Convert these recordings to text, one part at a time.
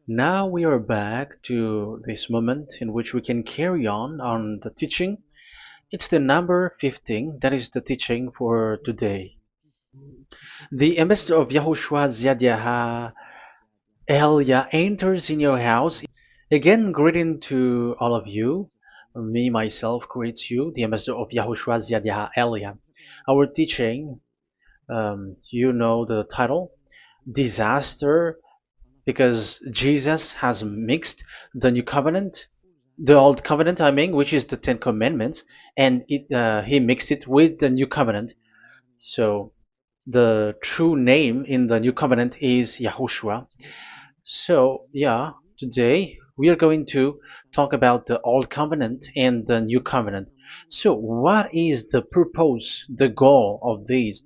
Now we are back to this moment in which we can carry on the teaching. It's the number 15, that is the teaching for today. The ambassador of YAHOSHUAH YAH Elia enters in your house. Again, greeting to all of you. Me, myself, greets you, the ambassador of YAHOSHUAH YAH Elia. Our teaching, you know the title, Disaster, because Jesus has mixed the new covenant, the old covenant, I mean, which is the Ten Commandments, and he mixed it with the new covenant. So the true name in the new covenant is Yahushua. So yeah, today we are going to talk about the old covenant and the new covenant. So what is the purpose, the goal of these?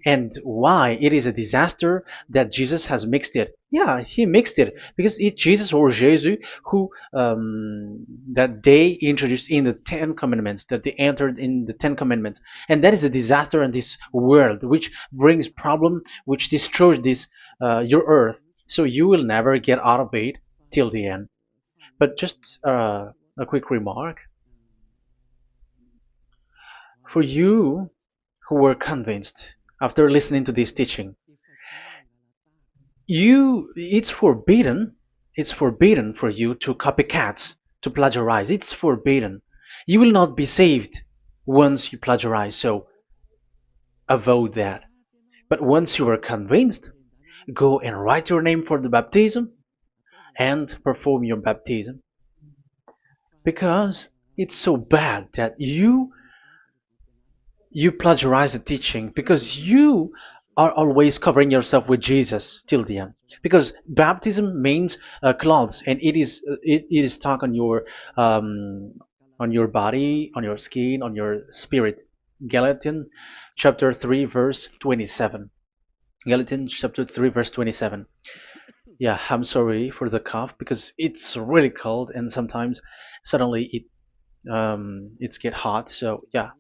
And why it is a disaster that Jesus has mixed it. Yeah, he mixed it because it's Jesus or Jesus who that they introduced in the Ten Commandments, that they entered in the Ten Commandments, and that is a disaster in this world, which brings problem, which destroys this your earth. So you will never get out of it till the end. But just a quick remark for you who were convinced after listening to this teaching. It's forbidden for you to copycat, to plagiarize. It's forbidden. You will not be saved once you plagiarize, so avoid that. But once you are convinced, go and write your name for the baptism and perform your baptism, because it's so bad that you plagiarize the teaching, because you are always covering yourself with Jesus till the end. Because baptism means clothes, and it is stuck on your body, on your skin, on your spirit. Galatians chapter 3 verse 27. Galatians chapter 3 verse 27. Yeah, I'm sorry for the cough because it's really cold and sometimes suddenly it's get hot. So yeah,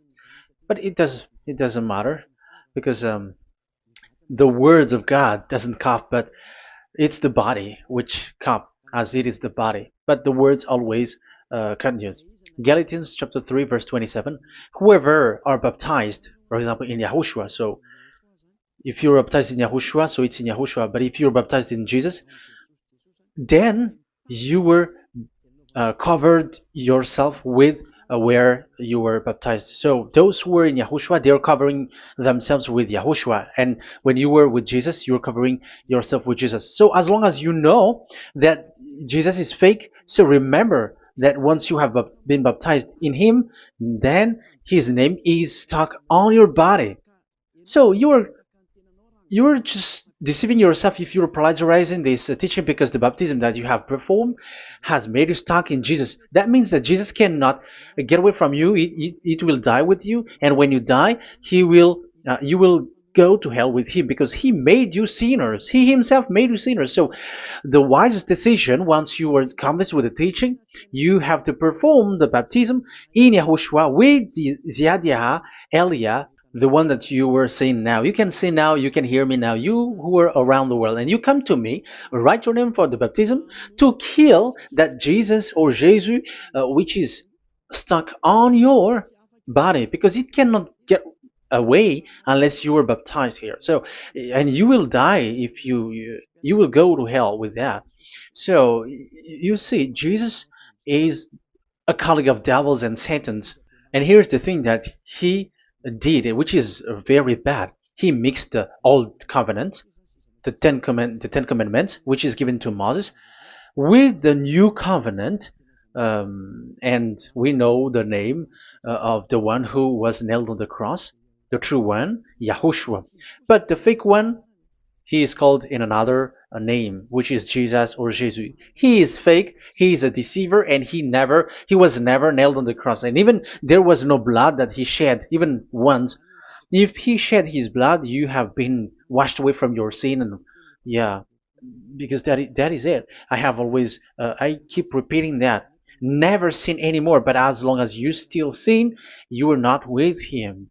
but it doesn't matter because the words of God doesn't cough, but it's the body which cough, as it is the body. But the words always continues. Galatians chapter 3 verse 27. Whoever are baptized, for example, in Yahushua. So if you're baptized in Yahushua, so it's in Yahushua. But if you're baptized in Jesus, then you were covered yourself with where you were baptized. So those who were in Yahushua, they are covering themselves with Yahushua. And when you were with Jesus, you're covering yourself with Jesus. So as long as you know that Jesus is fake, so remember that once you have been baptized in him, then his name is stuck on your body. So you're just deceiving yourself if you're plagiarizing this teaching, because the baptism that you have performed has made you stuck in Jesus. That means that Jesus cannot get away from you. It will die with you, and when you die, you will go to hell with him, because he made you sinners. He himself made you sinners. So the wisest decision, once you are convinced with the teaching, you have to perform the baptism in Yahushua with the Ziad Elia, the one that you were saying now. You can see now, you can hear me now, you who are around the world, and you come to me, write your name for the baptism to kill that Jesus or Jesus, which is stuck on your body, because it cannot get away unless you are baptized here. So, and you will die if you will go to hell with that. So, you see, Jesus is a colleague of devils and Satans. And here's the thing that he did, which is very bad. He mixed the old covenant, the Ten Commandments, which is given to Moses, with the new covenant, and we know the name of the one who was nailed on the cross, the true one, Yahushua. But the fake one, he is called in another name, which is Jesus or Jesus. He is fake. He is a deceiver, and he was never nailed on the cross. And even there was no blood that he shed, even once. If he shed his blood, you have been washed away from your sin, and yeah, because that is it. I have always, I keep repeating that. Never sin anymore. But as long as you still sin, you are not with him.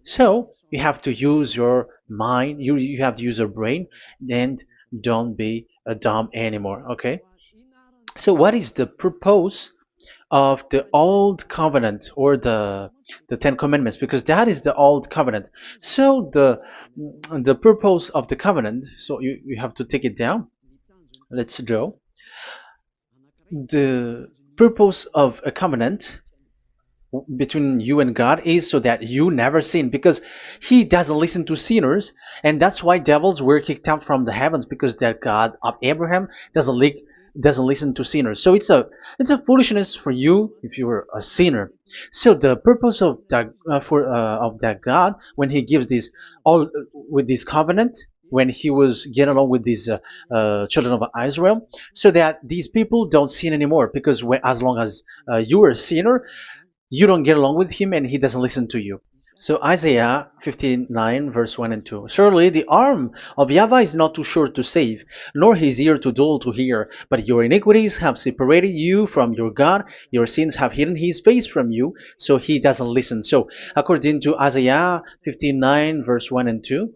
So you have to use your mind, you have to use your brain, and don't be a dumb anymore. Okay. So what is the purpose of the old covenant or the Ten Commandments? Because that is the old covenant. So the purpose of the covenant. So you have to take it down. Let's draw the purpose of a covenant between you and God is so that you never sin, because he doesn't listen to sinners, and that's why devils were kicked out from the heavens, because that God of Abraham doesn't listen to sinners. So it's a foolishness for you if you were a sinner. So the purpose of that of that God, when he gives this all with this covenant, when he was getting along with these children of Israel, so that these people don't sin anymore, because as long as you are a sinner, you don't get along with him and he doesn't listen to you. So Isaiah 59 verse 1 and 2. Surely the arm of YAHVAH is not too short to save, nor his ear too dull to hear. But your iniquities have separated you from your God. Your sins have hidden his face from you, so he doesn't listen. So according to Isaiah 59 verse 1 and 2.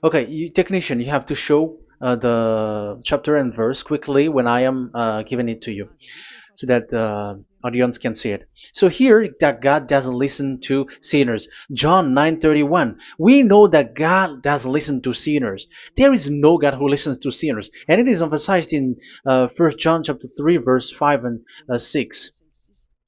Okay, technician, you have to show the chapter and verse quickly when I am giving it to you, so that the audience can see it. So here that God doesn't listen to sinners. John 9:31. We know that God doesn't listen to sinners. There is no God who listens to sinners, and it is emphasized in 1 John chapter 3 verse 5 and 6.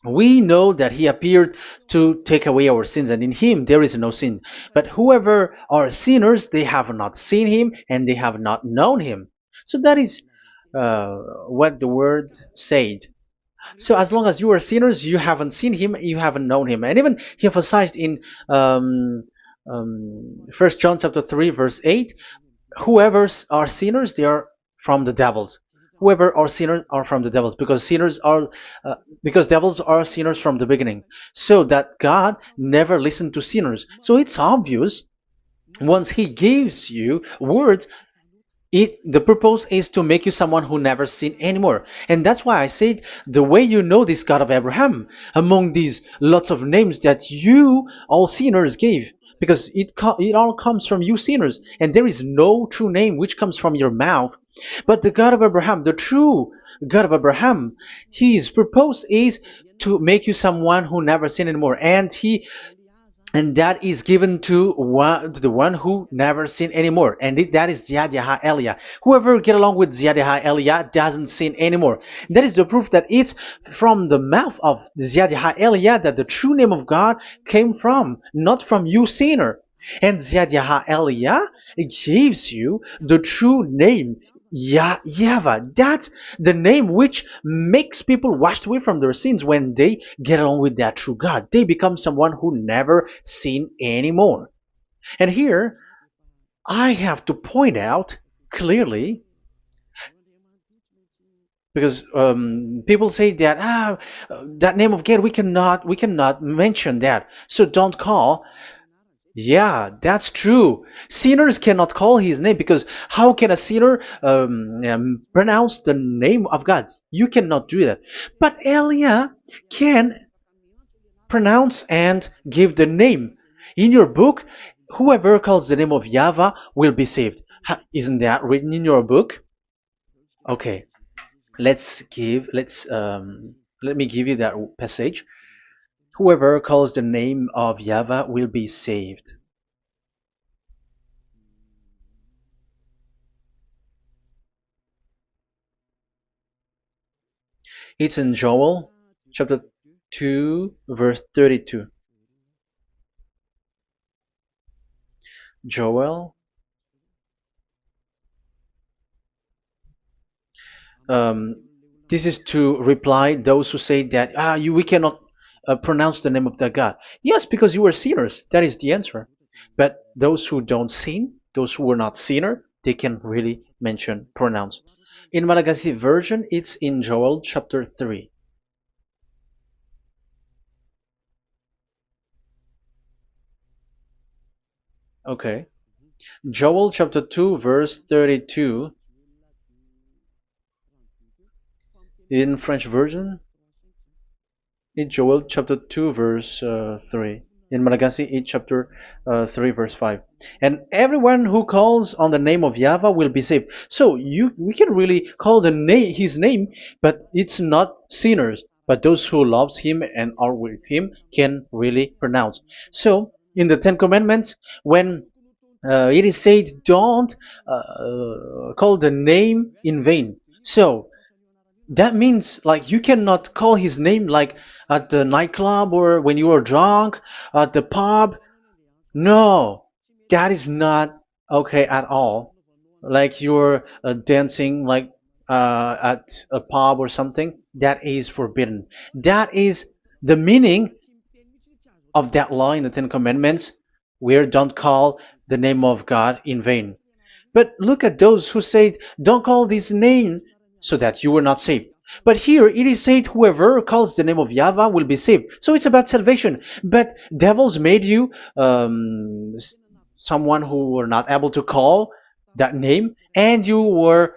We know that he appeared to take away our sins, and in him there is no sin. But whoever are sinners, they have not seen him, and they have not known him. So that is what the word said. So as long as you are sinners, you haven't seen him, you haven't known him. And even he emphasized in 1 John chapter 3 verse 8, whoever are sinners, they are from the devils. Whoever are sinners are from the devils, because because devils are sinners from the beginning. So that God never listened to sinners. So it's obvious, once he gives you words, the purpose is to make you someone who never sinned anymore. And that's why I said, the way you know this God of Abraham among these lots of names that you all sinners gave, because it all comes from you sinners, and there is no true name which comes from your mouth. But the God of Abraham, the true God of Abraham, his purpose is to make you someone who never sinned anymore, and that is given to the one who never sin anymore, and that is Ziad Elia. Whoever get along with Ziad Elia doesn't sin anymore. That is the proof that it's from the mouth of Ziad Elia that the true name of God came from, not from you sinner. And Ziad Elia gives you the true name, Yahvah. That's the name which makes people washed away from their sins. When they get along with that true God, they become someone who never sin anymore. And here, I have to point out clearly, because people say that that name of God, we cannot mention that, so don't call. Yeah, that's true. Sinners cannot call his name, because how can a sinner pronounce the name of God? You cannot do that. But Elia can pronounce and give the name. In your book, whoever calls the name of YAHVAH will be saved. Isn't that written in your book? Okay, let me give you that passage. Whoever calls the name of YAHVAH will be saved. It's in Joel chapter 2 verse 32. Joel, this is to reply those who say that we cannot pronounce the name of that God. Yes, because you are sinners. That is the answer. But those who don't sin, those who are not sinner, they can really pronounce. In Malagasy version, it's in Joel chapter 3. Okay. Joel chapter 2 verse 32. In French version, in Joel chapter 2 verse 3. in Malagasy 8 chapter 3 verse 5. And everyone who calls on the name of Yahweh will be saved. So we can really call the name his name, but it's not sinners, but those who loves him and are with him can really pronounce. So in the Ten Commandments, when it is said, don't call the name in vain. So that means like you cannot call his name like at the nightclub or when you are drunk at the pub. No, that is not okay at all. Like you're dancing like at a pub or something, that is forbidden. That is the meaning of that law in the Ten Commandments, where don't call the name of God in vain. But look at those who say, don't call this name so that you will not saved. But here it is said, whoever calls the name of Yahweh will be saved. So it's about salvation. But devils made you someone who were not able to call that name, and you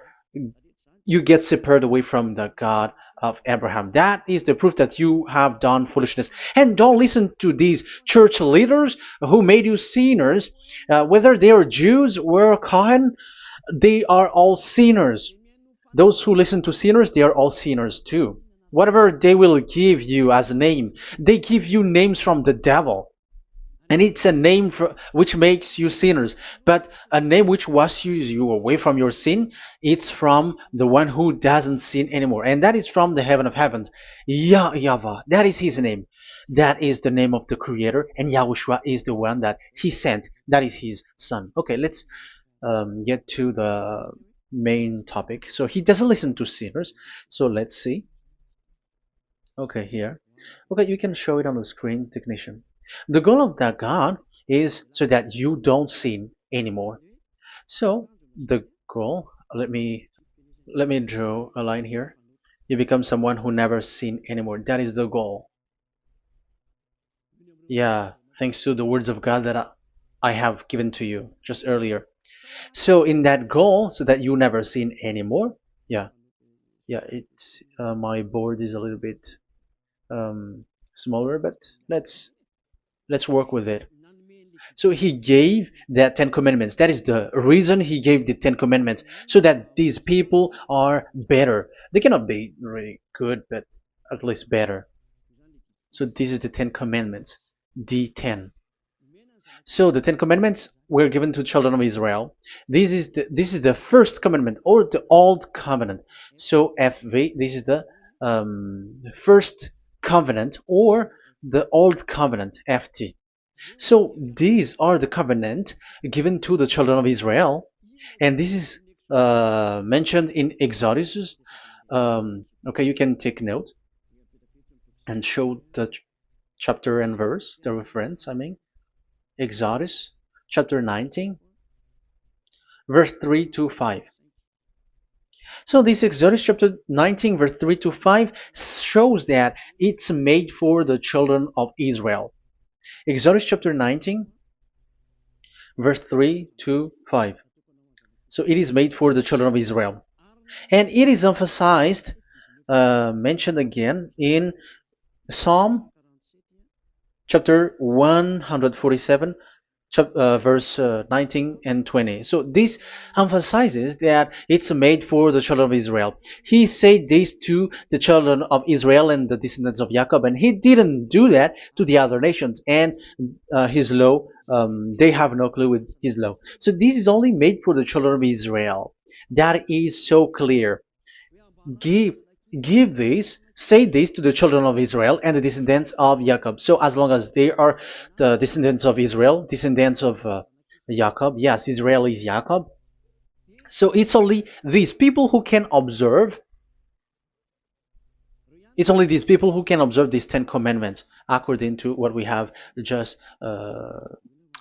get separated away from the God of Abraham. That is the proof that you have done foolishness. And don't listen to these church leaders who made you sinners, whether they are Jews or Kohen, they are all sinners. Those who listen to sinners, they are all sinners too. Whatever they will give you as a name, they give you names from the devil. And it's a name which makes you sinners. But a name which washes you away from your sin, it's from the one who doesn't sin anymore. And that is from the heaven of heavens. Yahvah, that is his name. That is the name of the Creator. And YAHOSHUAH is the one that he sent. That is his son. Okay, let's get to the main topic. So he doesn't listen to sinners. So let's see. Okay, here. Okay, you can show it on the screen, technician. The goal of that God is so that you don't sin anymore. So the goal, let me draw a line here. You become someone who never sin anymore. That is the goal. Yeah, thanks to the words of God that I have given to you just earlier. So in that goal, so that you never sin anymore. Yeah, yeah. It's my board is a little bit smaller, but let's work with it. So he gave the Ten Commandments. That is the reason he gave the Ten Commandments, so that these people are better. They cannot be really good, but at least better. So this is the Ten Commandments, the 10. So the Ten Commandments were given to children of Israel. This is the first commandment or the old covenant. So FV, this is the first covenant or the old covenant FT. So these are the covenant given to the children of Israel, and this is mentioned in Exodus. Okay, you can take note and show the chapter and verse, the reference. I mean, Exodus chapter 19, verse 3 to 5. So this Exodus chapter 19, verse 3 to 5 shows that it's made for the children of Israel. Exodus chapter 19, verse 3 to 5. So it is made for the children of Israel. And it is emphasized, mentioned again in Psalm chapter 147, verse 19 and 20. So this emphasizes that it's made for the children of Israel. He said this to the children of Israel and the descendants of Jacob, and he didn't do that to the other nations. And his law, they have no clue with his law. So this is only made for the children of Israel. That is so clear. Give give this, say this to the children of Israel and the descendants of Jacob. So as long as they are the descendants of Israel, descendants of Jacob, yes, Israel is Jacob. So it's only these people who can observe. It's only these people who can observe these 10 commandments according to what we have just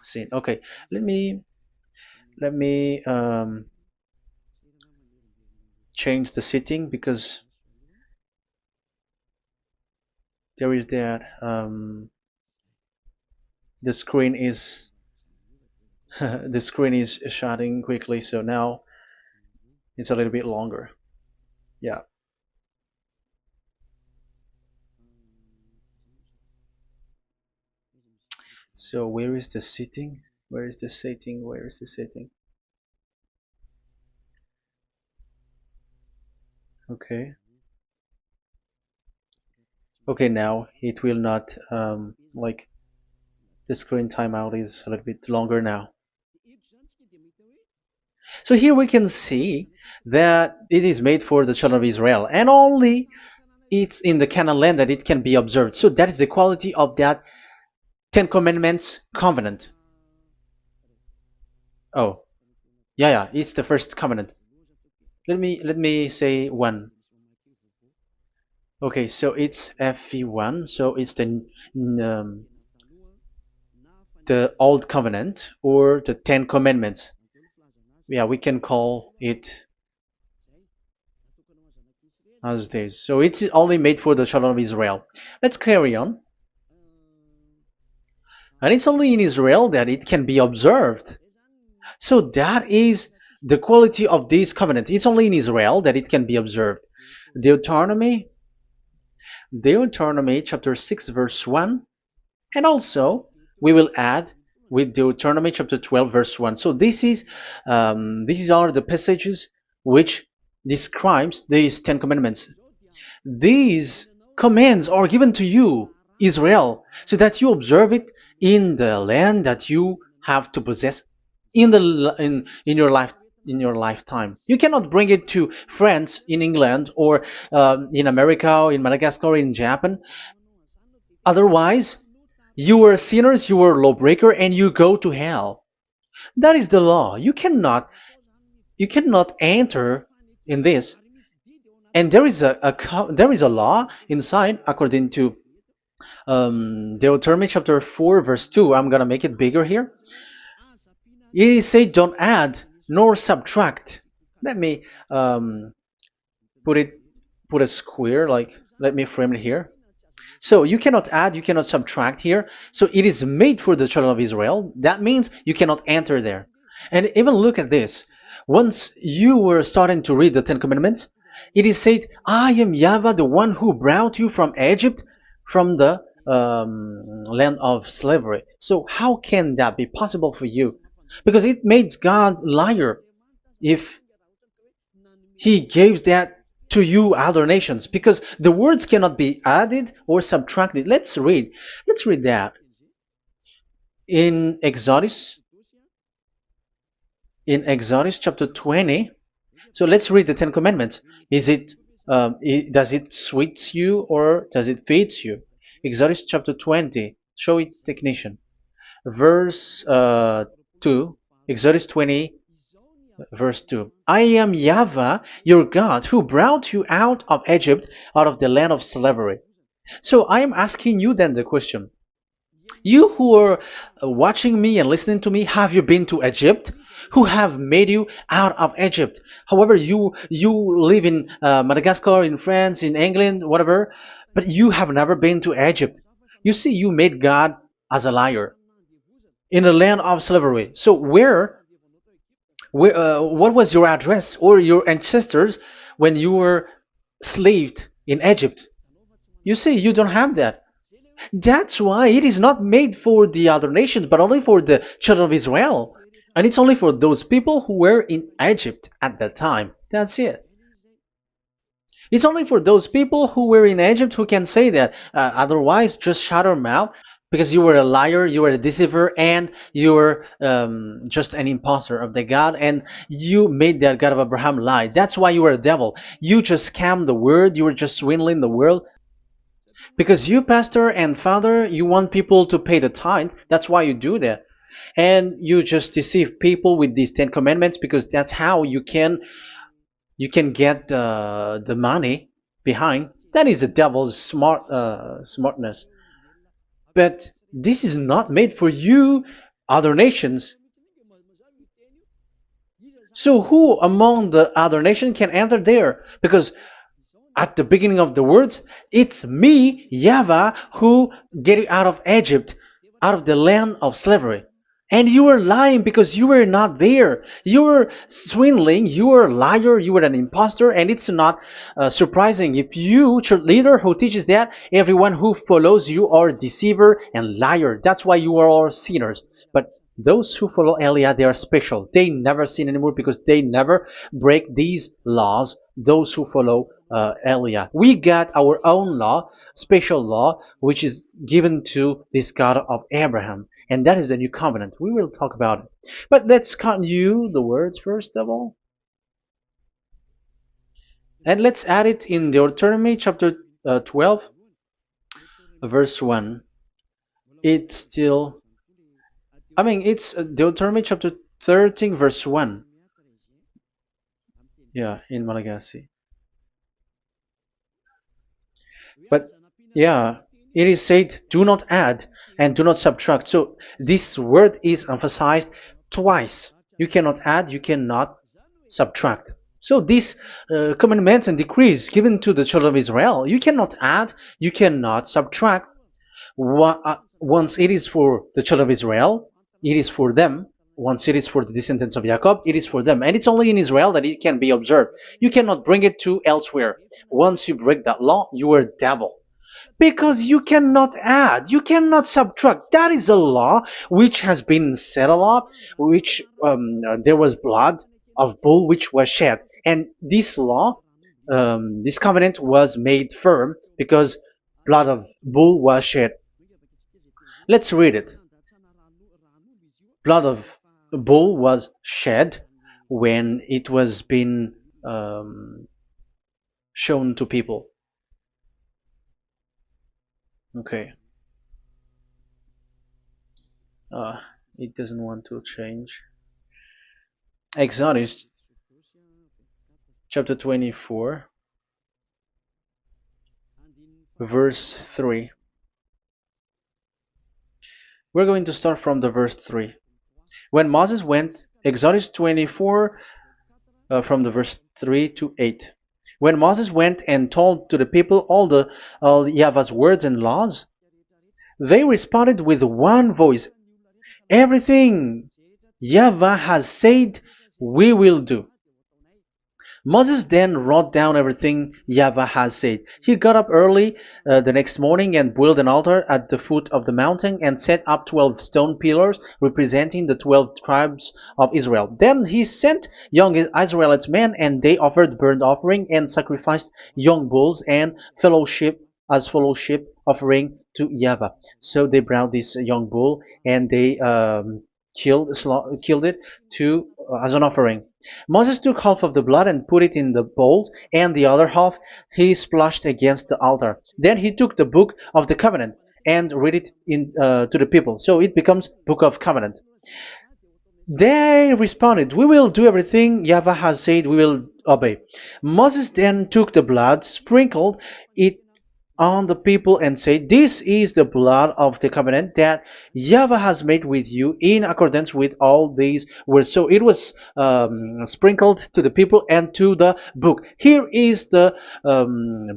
seen. Okay, let me change the setting because there is that the screen is the screen is shutting quickly, so now it's a little bit longer. Yeah. So where is the sitting? Where is the sitting? Where is the sitting? Okay. Okay, now it will not like the screen timeout is a little bit longer now. So here we can see that it is made for the children of Israel, and only it's in the Canaan land that it can be observed. So that is the quality of that Ten Commandments covenant. Oh, yeah, it's the first covenant. Let me say one. Okay, so it's FV1, so it's the old covenant or the Ten Commandments. Yeah, we can call it as this. So it's only made for the children of Israel. Let's carry on. And it's only in Israel that it can be observed. So that is the quality of this covenant. It's only in Israel that it can be observed. Deuteronomy chapter 6 verse 1, and also we will add with Deuteronomy chapter 12 verse 1. So these are the passages which describes these Ten Commandments. These commands are given to you, Israel, so that you observe it in the land that you have to possess in your lifetime. You cannot bring it to France, in England, or in America, or in Madagascar, or in Japan. Otherwise, you are sinners, you are lawbreaker, and you go to hell. That is the law. You cannot enter in this. And there is a law inside, according to Deuteronomy chapter 4 verse 2. I'm gonna make it bigger here. It says don't add nor subtract. Let me put a square, like, let me frame it here. So you cannot add, you cannot subtract here. So it is made for the children of Israel. That means you cannot enter there. And even look at this. Once you were starting to read the Ten Commandments, it is said, I am YAHVAH, the one who brought you from Egypt, from the land of slavery. So how can that be possible for you? Because it made God liar if he gives that to you other nations, because the words cannot be added or subtracted. Let's read that in Exodus chapter 20. So let's read the Ten Commandments. Does it sweets you or does it feeds you? Exodus chapter 20. Show it, technician. Verse 2. Exodus 20 verse 2. I am YAHVAH, your God, who brought you out of Egypt, out of the land of slavery. So I am asking you then the question. You who are watching me and listening to me, have you been to Egypt? Who have made you out of Egypt? However, you live in Madagascar, in France, in England, whatever, but you have never been to Egypt. You see, you made God as a liar in the land of slavery. So what was your address or your ancestors when you were slaved in Egypt? You see, you don't have that. That's why it is not made for the other nations, but only for the children of Israel. And it's only for those people who were in Egypt at that time. That's it. It's only for those people who were in Egypt who can say that. Otherwise, just shut your mouth, because you were a liar, you were a deceiver, and you were just an imposter of the God, and you made that God of Abraham lie. That's why you were a devil. You just scammed the word, you were just swindling the world. Because you, pastor and father, you want people to pay the tithe. That's why you do that. And you just deceive people with these 10 commandments, because that's how you can get the money behind. That is the devil's smartness. But this is not made for you, other nations. So who among the other nations can enter there? Because at the beginning of the words, it's me, YAHVAH, who get you out of Egypt, out of the land of slavery. And you were lying because you were not there. You were swindling. You were a liar. You were an impostor. And it's not surprising if you, church leader who teaches that, everyone who follows you are a deceiver and liar. That's why you are all sinners. But those who follow Elia, they are special. They never sin anymore because they never break these laws. Those who follow Elia. We got our own law, special law, which is given to this God of Abraham. And that is the new covenant. We will talk about it. But let's continue the words first of all. And let's add it in Deuteronomy chapter 12, verse 1. It's still, it's Deuteronomy chapter 13, verse 1. Yeah, in Malagasy. But yeah, it is said, do not add and do not subtract. So this word is emphasized twice. You cannot add, you cannot subtract. So these commandments and decrees given to the children of Israel, you cannot add, you cannot subtract. Once it is for the children of Israel, it is for them. Once it is for the descendants of Jacob, it is for them. And it's only in Israel that it can be observed. You cannot bring it to elsewhere. Once you break that law, you are devil. Because you cannot add, you cannot subtract. That is a law which has been settled up, which there was blood of bull which was shed. And this law, this covenant was made firm because blood of bull was shed. Let's read it. Blood of bull was shed when it was been shown to people. Okay. It doesn't want to change. Exodus chapter 24, verse 3. We're going to start from the verse 3. When Moses went, Exodus 24, from the verse 3 to 8. When Moses went and told to the people all Yahvah's words and laws, they responded with one voice, everything Yahvah has said, we will do. Moses then wrote down everything Yahvah has said. He got up early the next morning and built an altar at the foot of the mountain and set up 12 stone pillars representing the 12 tribes of Israel. Then he sent young Israelite men, and they offered burnt offering and sacrificed young bulls and fellowship offering to Yahvah. So they brought this young bull and they killed it as an offering. Moses took half of the blood and put it in the bowls, and the other half he splashed against the altar. Then he took the book of the covenant and read it to the people. So it becomes book of covenant. They responded, we will do everything Yahvah has said, we will obey. Moses then took the blood, sprinkled it on the people and said, this is the blood of the covenant that Yahvah has made with you in accordance with all these words. So it was sprinkled to the people and to the book. Here is the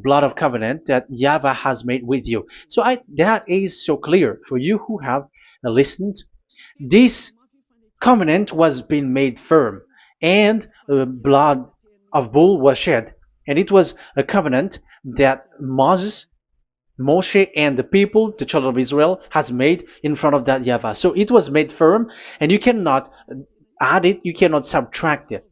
blood of covenant that Yahvah has made with you. So that is so clear for you who have listened. This covenant was being made firm, and blood of bull was shed, and it was a covenant that Moshe and the people, the children of Israel, has made in front of that Yahvah. So it was made firm, and you cannot add it, you cannot subtract it.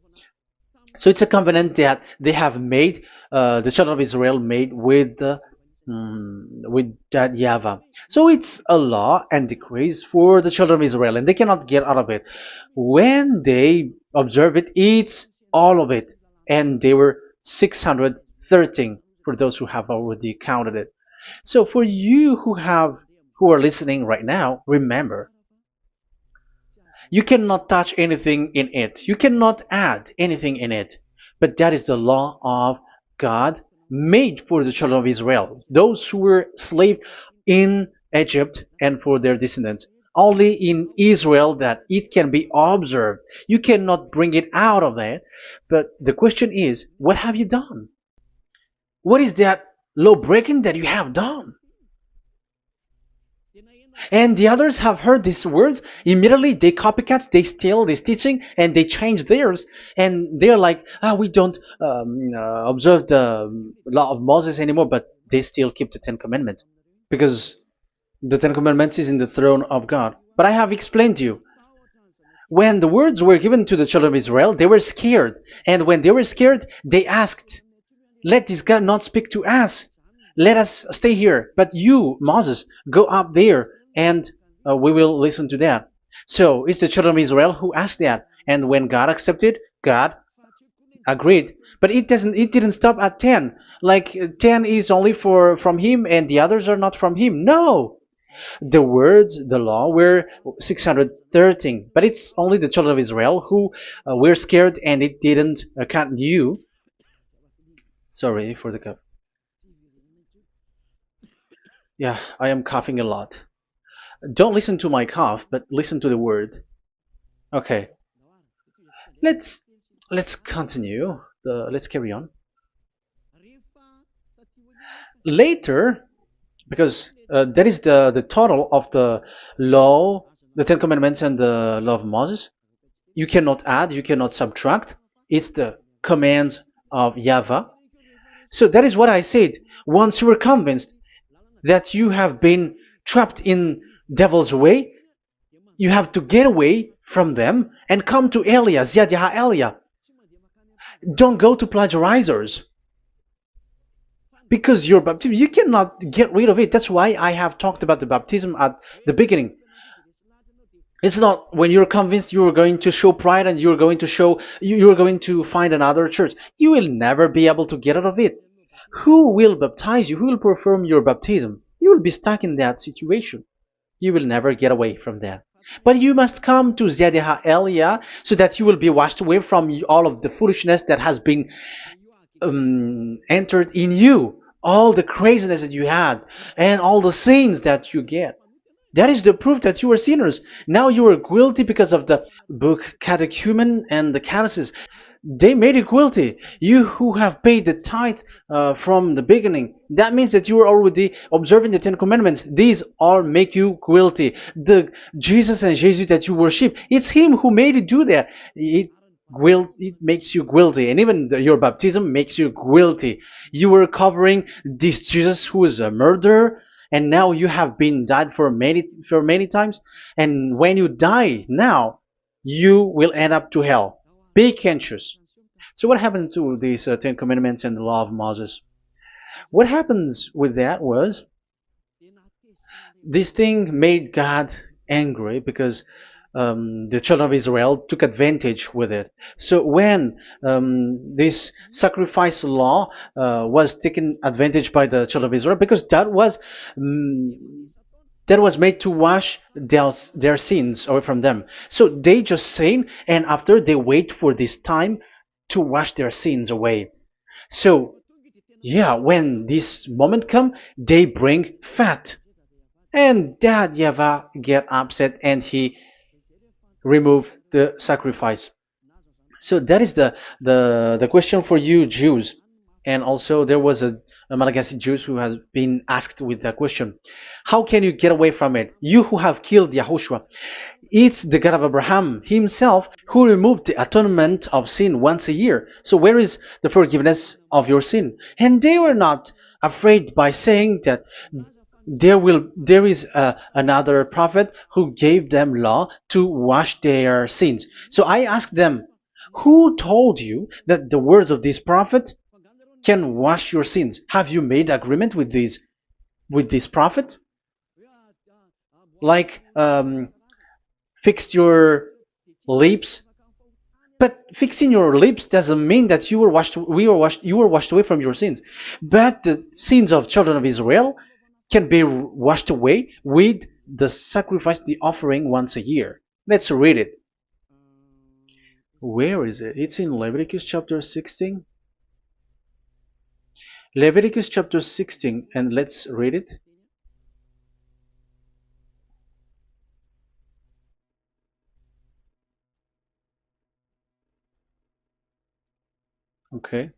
So it's a covenant that they have made, the children of Israel made with that Yahvah. So it's a law and decrees for the children of Israel, and they cannot get out of it. When they observe it, it's all of it, and they were 613 for those who have already counted it. So for you who are listening right now, remember, you cannot touch anything in it. You cannot add anything in it. But that is the law of God made for the children of Israel, those who were slaves in Egypt and for their descendants. Only in Israel that it can be observed. You cannot bring it out of that. But the question is, what have you done? What is that law breaking that you have done? And the others have heard these words. Immediately they copycats, they steal this teaching, and they change theirs. And they're like, we don't observe the law of Moses anymore, but they still keep the Ten Commandments because the Ten Commandments is in the throne of God. But I have explained to you, when the words were given to the children of Israel, they were scared. And when they were scared, they asked, let this God not speak to us. Let us stay here. But you, Moses, go up there and we will listen to that. So it's the children of Israel who asked that. And when God accepted, God agreed. But it didn't stop at 10. Like 10 is only for from him and the others are not from him. No. The words, the law were 613. But it's only the children of Israel who were scared and it didn't cut you. Sorry for the cup. Yeah, I am coughing a lot. Don't listen to my cough, but listen to the word. Okay, let's let's continue. Let's carry on. Later, because that is the total of the law, the Ten Commandments, and the law of Moses. You cannot add, you cannot subtract. It's the commands of YAHVAH. So that is what I said. Once you were convinced that you have been trapped in devil's way, you have to get away from them and come to Elia, Ziad Elia. Don't go to plagiarizers. Because your baptism, you cannot get rid of it. That's why I have talked about the baptism at the beginning. It's not when you're convinced you're going to show pride and you're going to show you're going to find another church. You will never be able to get out of it. Who will baptize you? Who will perform your baptism? You will be stuck in that situation. You will never get away from that. But you must come to Ziyadah Elia so that you will be washed away from all of the foolishness that has been entered in you, all the craziness that you had, and all the sins that you get. That is the proof that you are sinners. Now you are guilty because of the book catechumen and the catechism. They made you guilty. You who have paid the tithe from the beginning, that means that you are already observing the Ten Commandments. These all make you guilty. The Jesus and Jesus that you worship, it's Him who made you do that. It makes you guilty, and even your baptism makes you guilty. You were covering this Jesus who is a murderer, and now you have been died for many times. And when you die now, you will end up to hell. Be conscious. So what happened to these Ten Commandments and the Law of Moses? What happens with that was this thing made God angry because the children of Israel took advantage with it. So when this sacrifice law was taken advantage by the children of Israel, because that was made to wash their sins away from them. So they just sin, and after they wait for this time to wash their sins away. So yeah, when this moment come, they bring fat, and Dad Yava get upset and he remove the sacrifice. So that is the question for you Jews, and also there was a Malagasy Jews who has been asked with that question: how can you get away from it? You who have killed YAHOSHUAH. It's the God of Abraham Himself who removed the atonement of sin once a year. So where is the forgiveness of your sin? And they were not afraid by saying that there is another prophet who gave them law to wash their sins. So I asked them, who told you that the words of this prophet can wash your sins? Have you made agreement with this prophet? Like fixed your lips, but fixing your lips doesn't mean that you were washed away from your sins. But the sins of children of Israel can be washed away with the sacrifice, the offering once a year. Let's read it. Where is it? It's in Leviticus chapter 16. Leviticus chapter 16, and let's read it. Okay.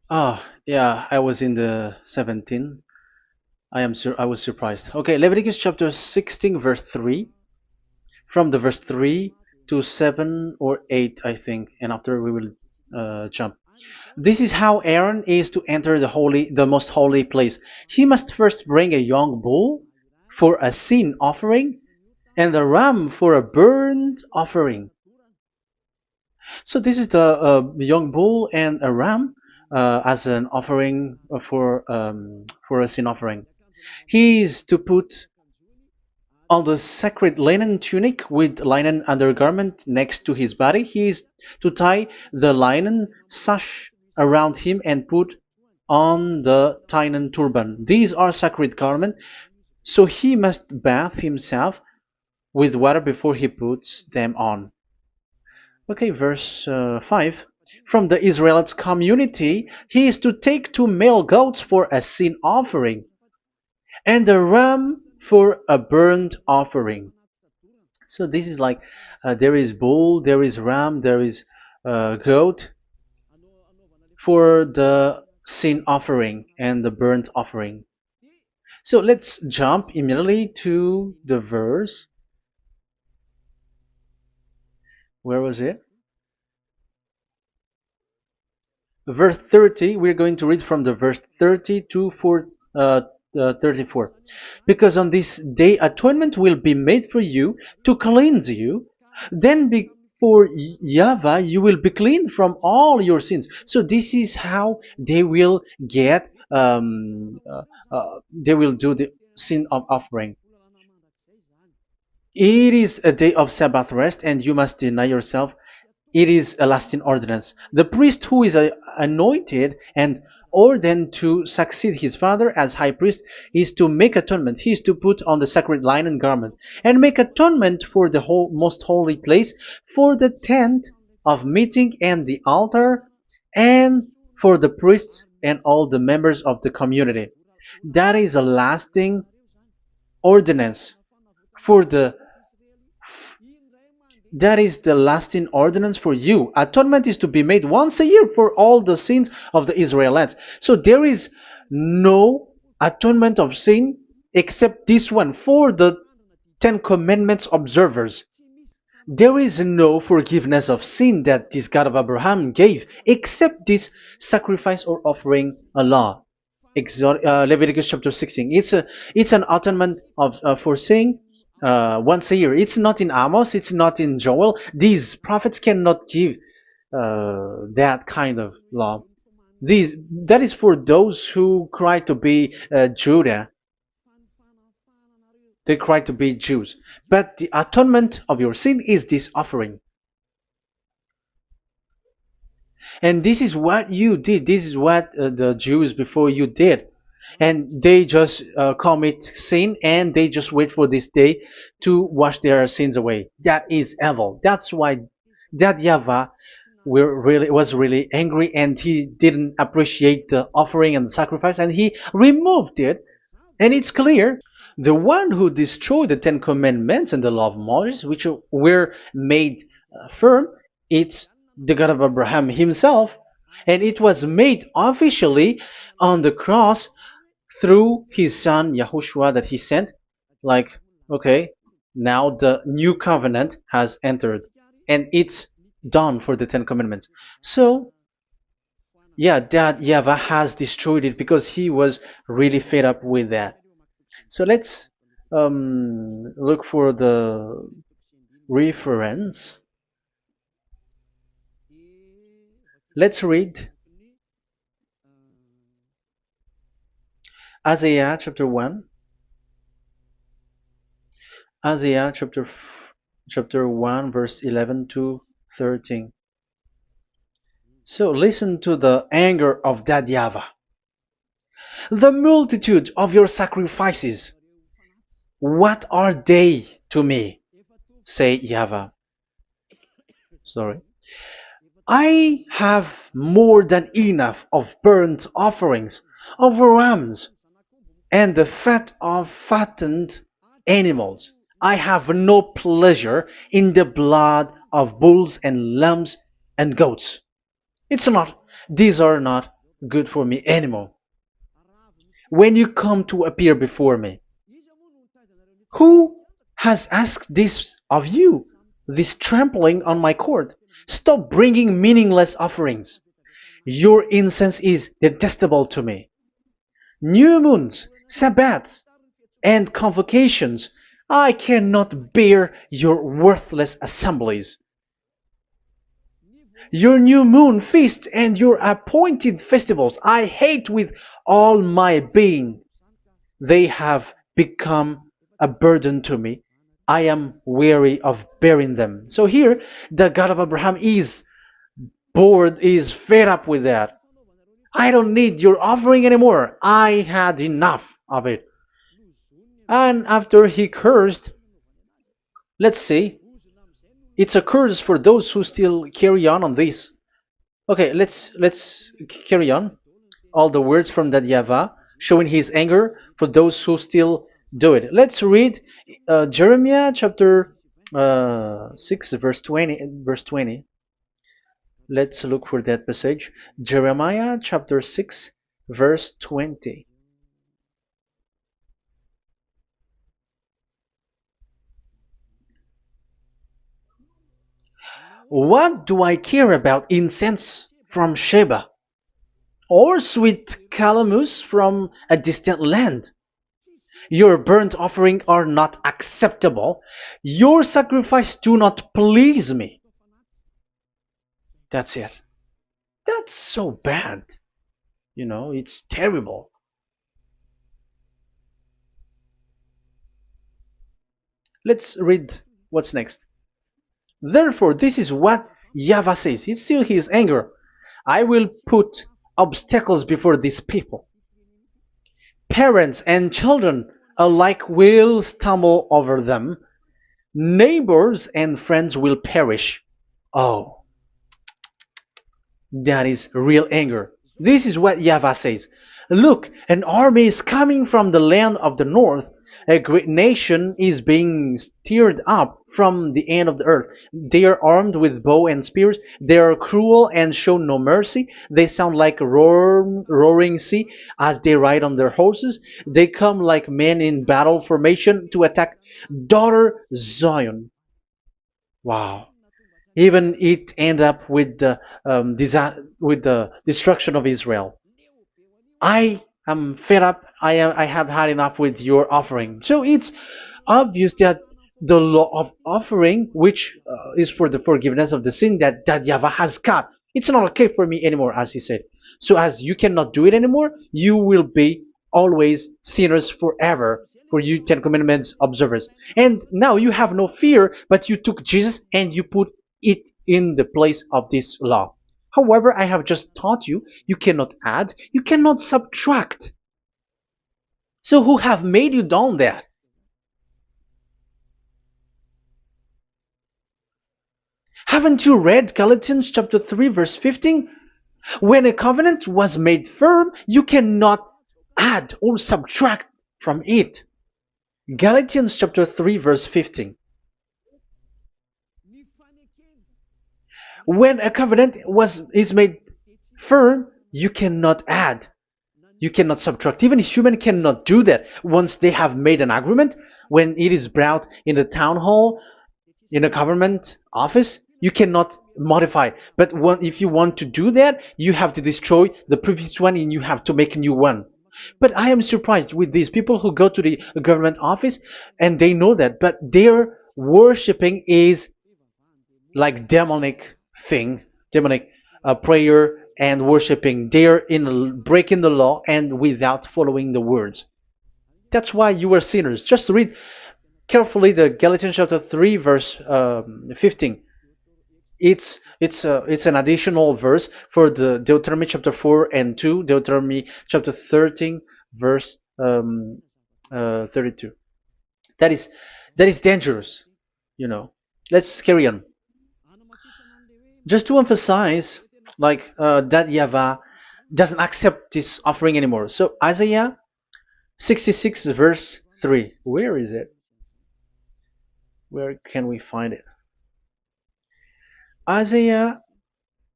Ah, Yeah, I was in the 17. I was surprised. Okay, Leviticus chapter 16 verse 3, from the verse 3 to 7 or 8, I think, and after we will jump. This is how Aaron is to enter the most holy place. He must first bring a young bull for a sin offering and a ram for a burnt offering. So this is the young bull and a ram as an offering for a sin offering. He is to put on the sacred linen tunic with linen undergarment next to his body. He is to tie the linen sash around him and put on the linen turban. These are sacred garments, so he must bathe himself with water before he puts them on. Okay, verse 5. From the Israelites community, he is to take two male goats for a sin offering and a ram for a burnt offering. So this is like there is bull, there is ram, there is goat for the sin offering and the burnt offering. So let's jump immediately to the verse. Where was it? Verse 30. We're going to read from the verse 30 to 34. Because on this day atonement will be made for you to cleanse you. Then before YAHVAH you will be clean from all your sins. So this is how they will get they will do the sin of offering. It is a day of Sabbath rest, and you must deny yourself. It is a lasting ordinance. The priest who is anointed and ordained to succeed his father as high priest is to make atonement. He is to put on the sacred linen garment and make atonement for the most holy place, for the tent of meeting and the altar, and for the priests and all the members of the community. That is a lasting ordinance for the that is the lasting ordinance for you. Atonement is to be made once a year for all the sins of the Israelites. So there is no atonement of sin except this one for the Ten Commandments observers. There is no forgiveness of sin that this God of Abraham gave except this sacrifice or offering a law. Leviticus chapter 16. It's an atonement of for sin once a year. It's not in Amos. It's not in Joel. These prophets cannot give that kind of law. That is for those who cry to be Judah. They cry to be Jews. But the atonement of your sin is this offering. And this is what you did. This is what the Jews before you did. And they just commit sin and they just wait for this day to wash their sins away. That is evil. That's why that YAHVAH was really angry, and he didn't appreciate the offering and the sacrifice, and he removed it. And it's clear the one who destroyed the Ten Commandments and the law of Moses, which were made firm, it's the God of Abraham himself, and it was made officially on the cross through his son YAHOSHUAH that he sent. Like, okay, now the new covenant has entered, and it's done for the Ten Commandments. So yeah, that YAHVAH has destroyed it because he was really fed up with that. So let's look for the reference. Let's read Isaiah chapter 1. Isaiah chapter 1 verse 11 to 13. So listen to the anger of that YAHVAH. The multitude of your sacrifices, what are they to me? Say YAHVAH. Sorry. I have more than enough of burnt offerings, of rams, and the fat of fattened animals. I have no pleasure in the blood of bulls and lambs and goats. These are not good for me anymore. When you come to appear before me, who has asked this of you? This trampling on my court. Stop bringing meaningless offerings. Your incense is detestable to me. New moons, Sabbaths, and convocations. I cannot bear your worthless assemblies. Your new moon feasts and your appointed festivals I hate with all my being. They have become a burden to me. I am weary of bearing them. So here, the God of Abraham is bored, is fed up with that. I don't need your offering anymore. I had enough of it. And after he cursed, let's see, it's a curse for those who still carry on this. Okay, let's carry on. All the words from that YAHVAH showing his anger for those who still do it. Let's read Jeremiah chapter 6 verse 20 verse 20. Let's look for that passage. Jeremiah chapter 6 verse 20. What do I care about incense from Sheba or sweet calamus from a distant land? Your burnt offering are not acceptable. Your sacrifice do not please me. That's it. That's so bad. It's terrible. Let's read what's next. Therefore, this is what YAHVAH says. It's still his anger. I will put obstacles before these people. Parents and children alike will stumble over them. Neighbors and friends will perish. Oh, that is real anger. This is what YAHVAH says. Look, an army is coming from the land of the north. A great nation is being stirred up from the end of the earth. They are armed with bow and spears. They are cruel and show no mercy. They sound like a roaring sea as they ride on their horses. They come like men in battle formation to attack daughter Zion. Wow. Even it end up with the with the destruction of Israel. I am fed up. I have had enough with your offering. So it's obvious that the law of offering, which is for the forgiveness of the sin that YAHVAH has got, it's not okay for me anymore, as he said. So as you cannot do it anymore, you will be always sinners forever for you Ten Commandments observers. And now you have no fear, but you took Jesus and you put it in the place of this law. However, I have just taught you, you cannot add, you cannot subtract. So who have made you done that? Haven't you read Galatians chapter 3 verse 15? When a covenant was made firm, you cannot add or subtract from it. Galatians chapter 3 verse 15. When a covenant is made firm, you cannot add. You cannot subtract. Even human cannot do that. Once they have made an agreement, when it is brought in the town hall, in a government office, you cannot modify. But if you want to do that, you have to destroy the previous one and you have to make a new one. But I am surprised with these people who go to the government office and they know that, but their worshipping is like demonic thing, demonic prayer and worshipping. They're in breaking the law and without following the words. That's why you are sinners. Just read carefully the Galatians chapter 3 verse 15. It's an additional verse for the Deuteronomy chapter 4 and 2, Deuteronomy chapter 13 verse 32. That is dangerous, you know. Let's carry on. Just to emphasize, like that YAHVAH doesn't accept this offering anymore. So Isaiah 66 verse 3. Where is it? Where can we find it? Isaiah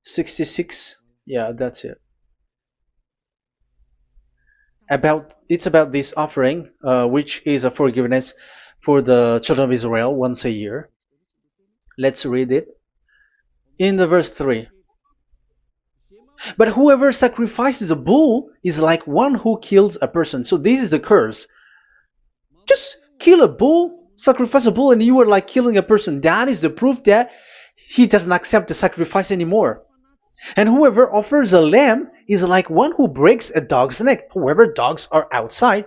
66. Yeah, that's it. It's about this offering, which is a forgiveness for the children of Israel once a year. Let's read it in the verse 3. But whoever sacrifices a bull is like one who kills a person. So this is the curse. Just kill a bull, sacrifice a bull, and you are like killing a person. That is the proof that he doesn't accept the sacrifice anymore. And whoever offers a lamb is like one who breaks a dog's neck. However, dogs are outside.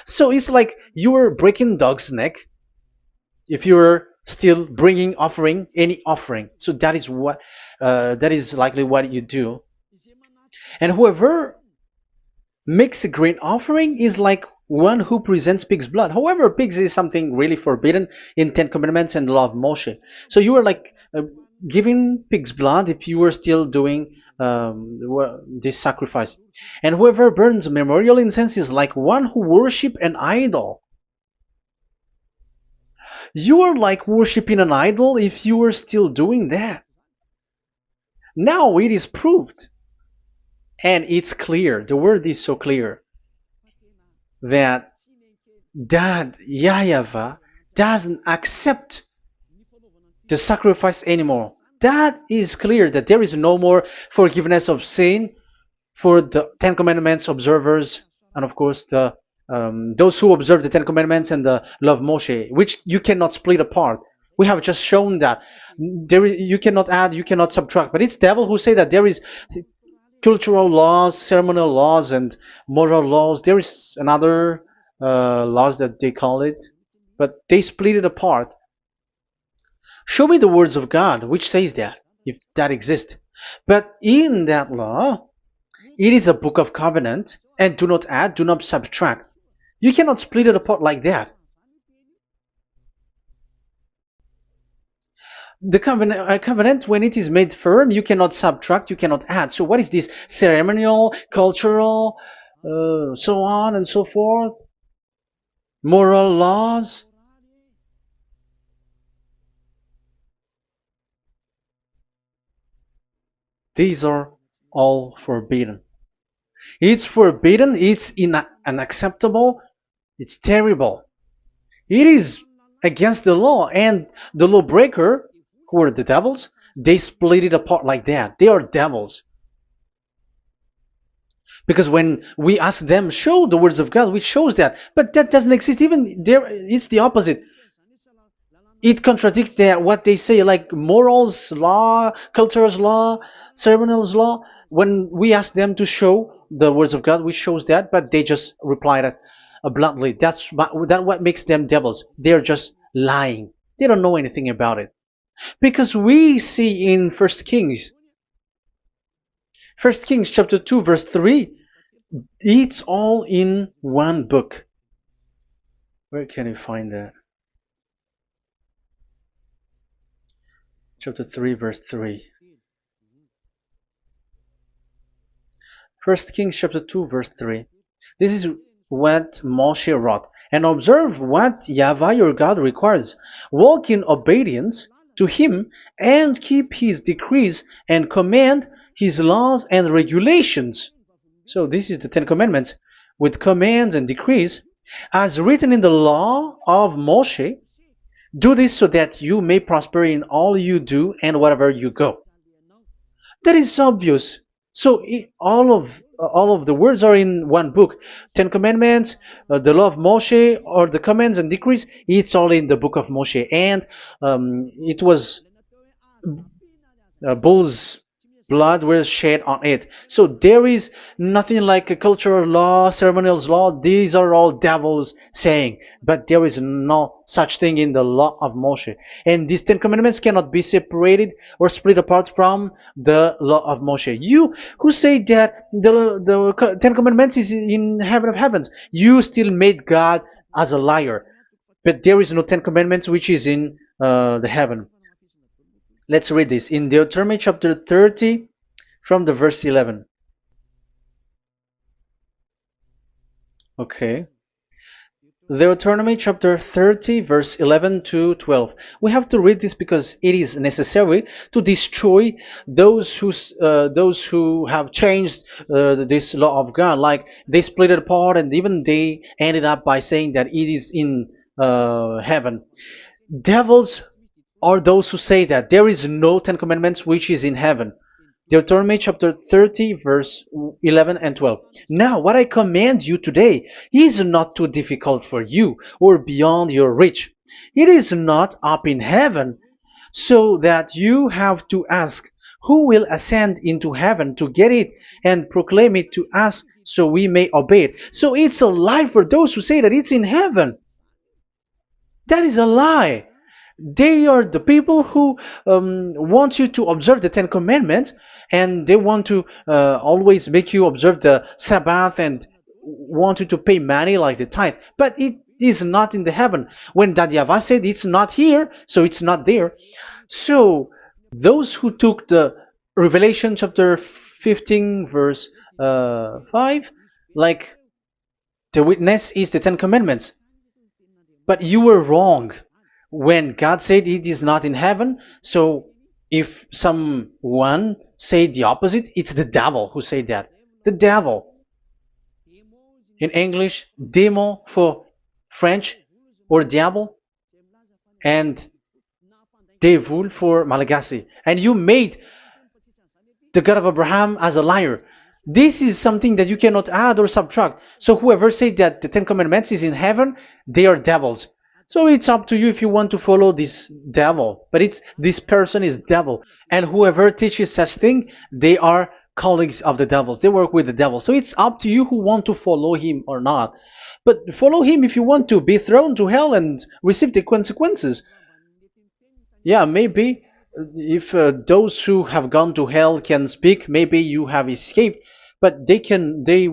So it's like you are breaking dog's neck if you're still bringing offering any offering. So that is likely what you do. And whoever makes a grain offering is like one who presents pig's blood. However, pigs is something really forbidden in Ten Commandments and the law of Moshe. So you are like giving pig's blood if you were still doing this sacrifice. And whoever burns memorial incense is like one who worship an idol. You are like worshiping an idol if you are still doing that. Now it is proved, and it's clear. The word is so clear that YAHVAH doesn't accept the sacrifice anymore. That is clear that there is no more forgiveness of sin for the Ten Commandments observers, and of course those who observe the Ten Commandments and the law of Moshe, which you cannot split apart. We have just shown that you cannot add, you cannot subtract. But it's devil who say that there is cultural laws, ceremonial laws, and moral laws. There is another laws that they call it, but they split it apart. Show me the words of God which says that, if that exists. But in that law, it is a book of covenant, and do not add, do not subtract. You cannot split it apart like that. The covenant, when it is made firm, you cannot subtract, you cannot add. So what is this ceremonial, cultural, so on and so forth? Moral laws? These are all forbidden. It's forbidden, it's unacceptable, it's terrible. It is against the law, and the lawbreaker, who are the devils, they split it apart like that. They are devils. Because when we ask them, show the words of God, which shows that, but that doesn't exist. Even there, it's the opposite. It contradicts what they say, like morals law, cultural law, ceremonial law. When we ask them to show the words of God, which shows that, but they just reply that bluntly. That's what makes them devils. They're just lying. They don't know anything about it. Because we see in First Kings chapter 2 verse 3, it's all in one book. Where can you find that? Chapter 3 verse 3. First Kings chapter 2 verse 3. This is what Moshe wrote. And observe what YAHVAH your God requires. Walk in obedience to him and keep his decrees and command his laws and regulations. So this is the Ten Commandments with commands and decrees as written in the law of Moshe. Do this so that you may prosper in all you do and wherever you go. That is obvious. So all of the words are in one book. Ten Commandments, the law of Moshe, or the commands and decrees. It's all in the book of Moshe, and it was bull's blood was shed on it. So there is nothing like a cultural law, ceremonial law. These are all devils saying, but there is no such thing in the law of Moshe. And these Ten Commandments cannot be separated or split apart from the law of Moshe. You who say that the Ten Commandments is in heaven of heavens, you still made God as a liar. But there is no Ten Commandments which is in the heaven. Let's read this in Deuteronomy chapter 30 from the verse 11. Okay. Deuteronomy chapter 30 verse 11 to 12. We have to read this because it is necessary to destroy those who have changed this law of God. Like they split it apart and even they ended up by saying that it is in heaven. Devils are those who say that there is no Ten Commandments which is in heaven. Deuteronomy chapter 30, verse 11 and 12. Now, what I command you today is not too difficult for you or beyond your reach. It is not up in heaven, so that you have to ask, who will ascend into heaven to get it and proclaim it to us so we may obey it. So it's a lie for those who say that it's in heaven. That is a lie. They are the people who want you to observe the Ten Commandments, and they want to always make you observe the Sabbath and want you to pay money like the tithe. But it is not in the heaven. When that YAHVAH said it's not here, so it's not there. So those who took the Revelation chapter 15 verse 5, like the witness is the Ten Commandments. But you were wrong when God said it is not in heaven. So if someone say the opposite, it's the devil who said that. The devil. In English, démon for French, or diable, and devil for Malagasy. And you made the God of Abraham as a liar. This is something that you cannot add or subtract. So whoever said that the Ten Commandments is in heaven, they are devils. So it's up to you if you want to follow this devil. But it's this person is devil. And whoever teaches such thing, they are colleagues of the devils. They work with the devil. So it's up to you who want to follow him or not. But follow him if you want to be thrown to hell and receive the consequences. Yeah, maybe if those who have gone to hell can speak, maybe you have escaped, but they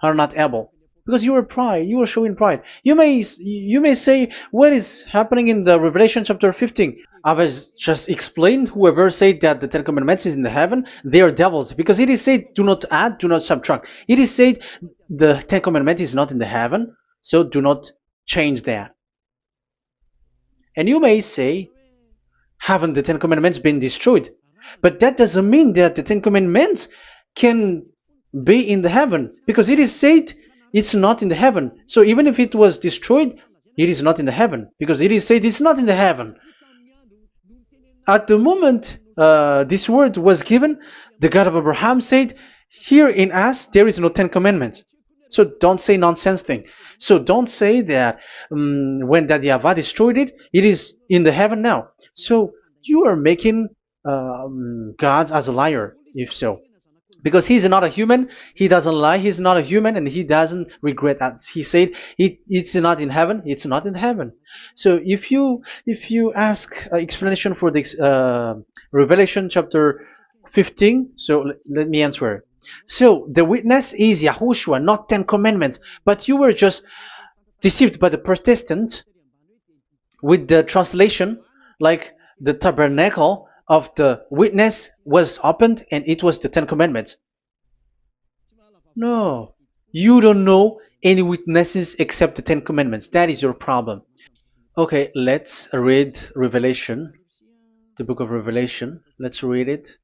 are not able because you are pride. You are showing pride. You may say what is happening in the Revelation chapter 15. I was just explained. Whoever said that the Ten Commandments is in the heaven, they are devils because it is said, "Do not add, do not subtract." It is said the Ten Commandment is not in the heaven, so do not change that. And you may say, haven't the Ten Commandments been destroyed? But that doesn't mean that the Ten Commandments can be in the heaven, because it is said it's not in the heaven. So even if it was destroyed, it is not in the heaven, because it is said it's not in the heaven. At the moment this word was given, the God of Abraham said, here in us there is no Ten Commandments. So don't say nonsense thing. So don't say that when that YAHVAH destroyed it, it is in the heaven now. So you are making God as a liar, if so. Because he's not a human, he doesn't lie, he's not a human, and he doesn't regret that. He said it's not in heaven, it's not in heaven. So if you ask explanation for this Revelation chapter 15, so let me answer. So the witness is YAHOSHUAH, not Ten Commandments. But you were just deceived by the Protestants with the translation, like the tabernacle of the witness was opened and it was the Ten Commandments. No, you don't know any witnesses except the Ten Commandments. That is your problem. Okay, let's read Revelation, the book of Revelation. Let's read it.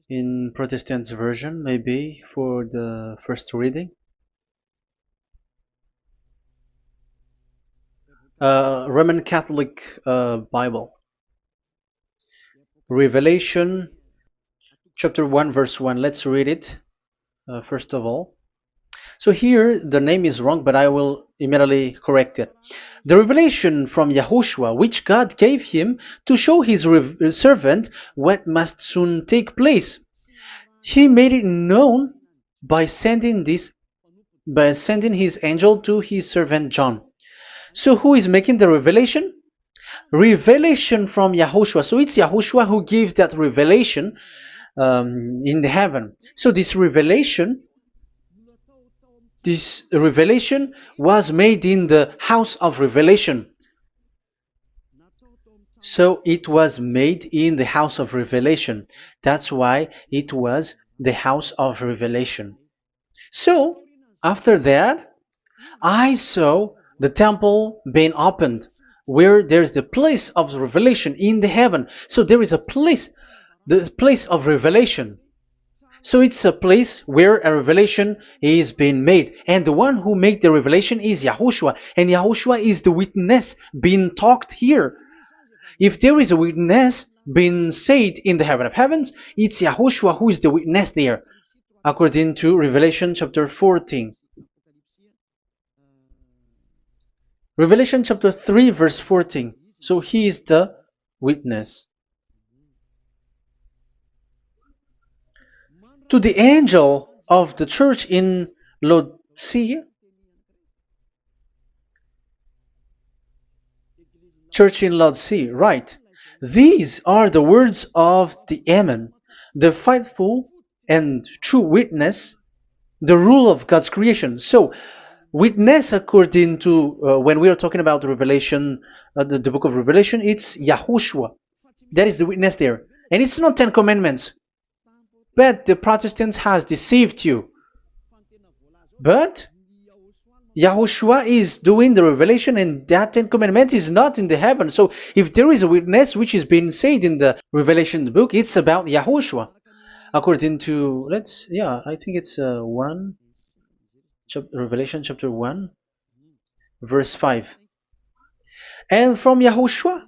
In Protestant's version, maybe for the first reading. Roman Catholic Bible. Revelation chapter 1 verse 1. Let's read it first of all. So here the name is wrong, but I will immediately correct it. The revelation from YAHOSHUAH, which God gave him to show his servant what must soon take place. He made it known by sending his angel to his servant John. So who is making the revelation? Revelation from YAHOSHUAH. So it's YAHOSHUAH who gives that revelation in the heaven. So this revelation was made in the house of revelation. So it was made in the house of revelation. That's why it was the house of revelation. So, after that, I saw the temple being opened, where there's the place of revelation in the heaven. So there is a place, the place of revelation. So it's a place where a revelation is being made. And the one who made the revelation is YAHOSHUAH. And YAHOSHUAH is the witness being talked here. If there is a witness being said in the heaven of heavens, it's YAHOSHUAH who is the witness there, according to Revelation chapter 14. Revelation chapter 3 verse 14. So he is the witness. To the angel of the church in Laodicea, right. These are the words of the Amen, the faithful and true witness, the rule of God's creation. So, witness according to, when we are talking about the Revelation, the book of Revelation, it's YAHOSHUAH. That is the witness there. And it's not 10 Commandments. But the Protestants has deceived you. But YAHOSHUAH is doing the revelation, and that 10 Commandment is not in the heaven. So if there is a witness which is being said in the Revelation book, it's about YAHOSHUAH. According to, I think it's Revelation chapter 1, verse 5. And from YAHOSHUAH,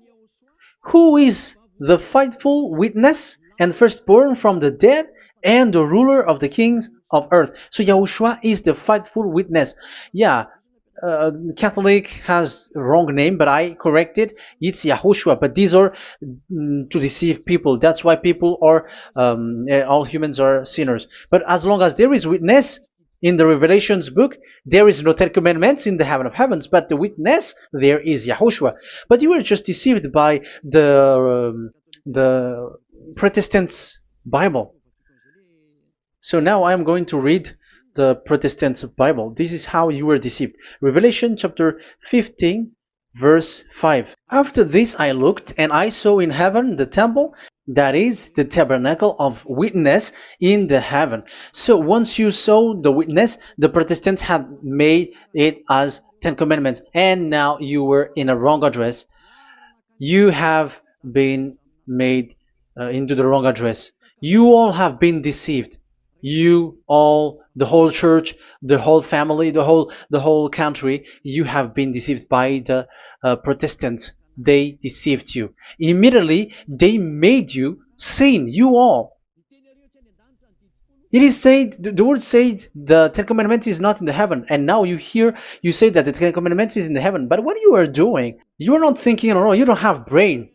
who is the faithful witness and firstborn from the dead, and the ruler of the kings of earth. So YAHOSHUAH is the faithful witness. Catholic has a wrong name, but I corrected. It's YAHOSHUAH. But these are to deceive people. That's why people are, all humans are sinners. But as long as there is witness in the Revelations book, there is no 10 Commandments in the heaven of heavens, but the witness there is YAHOSHUAH. But you were just deceived by the Protestants' Bible. So now I am going to read the Protestants' Bible. This is how you were deceived. Revelation chapter 15, verse 5. After this I looked, and I saw in heaven the temple, that is the tabernacle of witness in the heaven. So once you saw the witness, the Protestants had made it as 10 Commandments, and now you were in a wrong address. You have been made into the wrong address. You all have been deceived. You all, the whole church, the whole family, the whole country, you have been deceived by the Protestants. They deceived you. Immediately, they made you sin, you all. It is said, the word said, the 10 Commandments is not in the heaven. And now you say that the 10 Commandments is in the heaven. But what you are doing, you are not thinking at all. You don't have brain.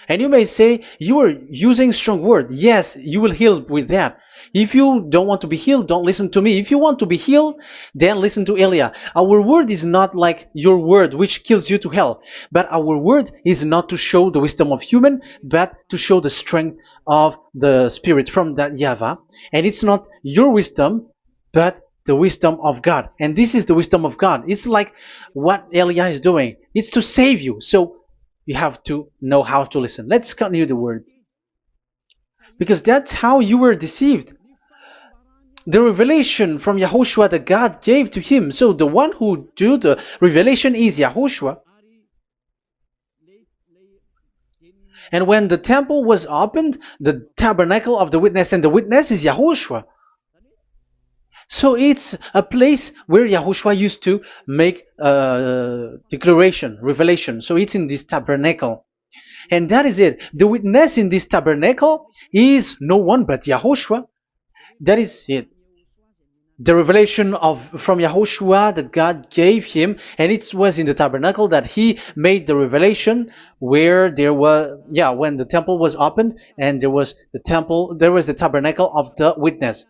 And you may say, you are using strong word. Yes, you will heal with that. If you don't want to be healed, don't listen to me. If you want to be healed, then listen to Elia. Our word is not like your word, which kills you to hell. But our word is not to show the wisdom of human, but to show the strength of the Spirit from that YAHVAH. And it's not your wisdom, but the wisdom of God. And this is the wisdom of God. It's like what Elia is doing. It's to save you. So you have to know how to listen. Let's continue the word. Because that's how you were deceived. The revelation from YAHOSHUAH that God gave to him. So the one who do the revelation is YAHOSHUAH. And when the temple was opened, the tabernacle of the witness, and the witness is YAHOSHUAH. So it's a place where YAHOSHUAH used to make declaration, revelation. So it's in this tabernacle. And that is it. The witness in this tabernacle is no one but YAHOSHUAH. That is it. The revelation from YAHOSHUAH that God gave him, and it was in the tabernacle that he made the revelation, where there was, when the temple was opened, and there was the tabernacle of the witness.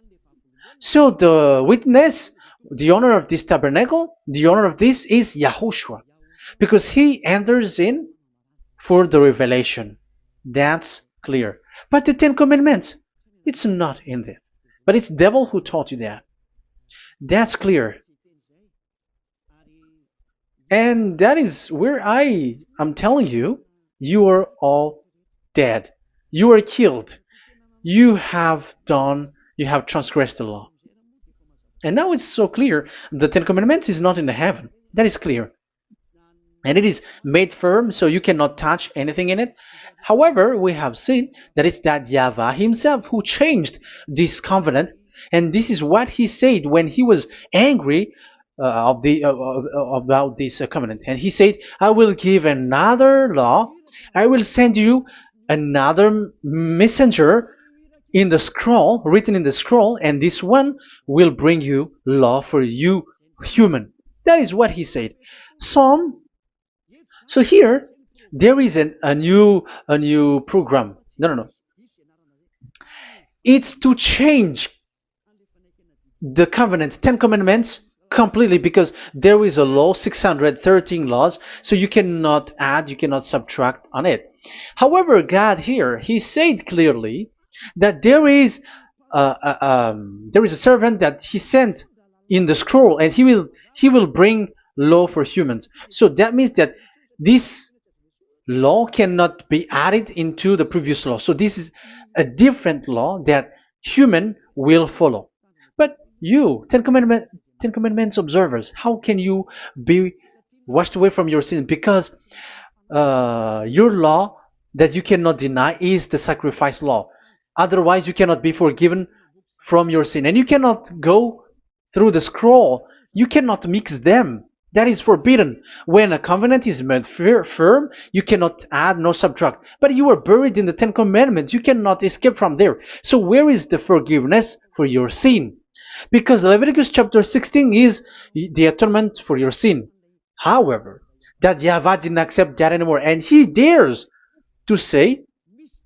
So the witness, the owner of this tabernacle, the owner of this is YAHOSHUAH, because he enters in for the revelation. That's clear. But the 10 Commandments, it's not in there. But it's the devil who taught you that. That's clear. And that is where I am telling you, you are all dead. You are killed. You have done You have transgressed the law. And now it's so clear. The Ten Commandments is not in the heaven. That is clear. And it is made firm, so you cannot touch anything in it. However, we have seen that it's that YAHVAH himself who changed this covenant, and this is what he said when he was angry about this covenant. And he said, "I will give another law. I will send you another messenger in the scroll, written in the scroll, and this one will bring you law for you, human." That is what he said. Psalm so here there is a new program. No. It's to change the covenant, Ten Commandments completely because there is a law, 613 laws, so you cannot add, you cannot subtract on it. However, God here, He said clearly that there is a servant that He sent in the scroll, and He will bring law for humans. So that means that this law cannot be added into the previous law. So this is a different law that human will follow. But you, Ten Commandments observers, how can you be washed away from your sin? Because your law that you cannot deny is the sacrifice law. Otherwise, you cannot be forgiven from your sin. And you cannot go through the scroll. You cannot mix them. That is forbidden. When a covenant is made firm, you cannot add nor subtract. But you are buried in the Ten Commandments. You cannot escape from there. So where is the forgiveness for your sin? Because Leviticus chapter 16 is the atonement for your sin. However, that YAHVAH didn't accept that anymore. And he dares to say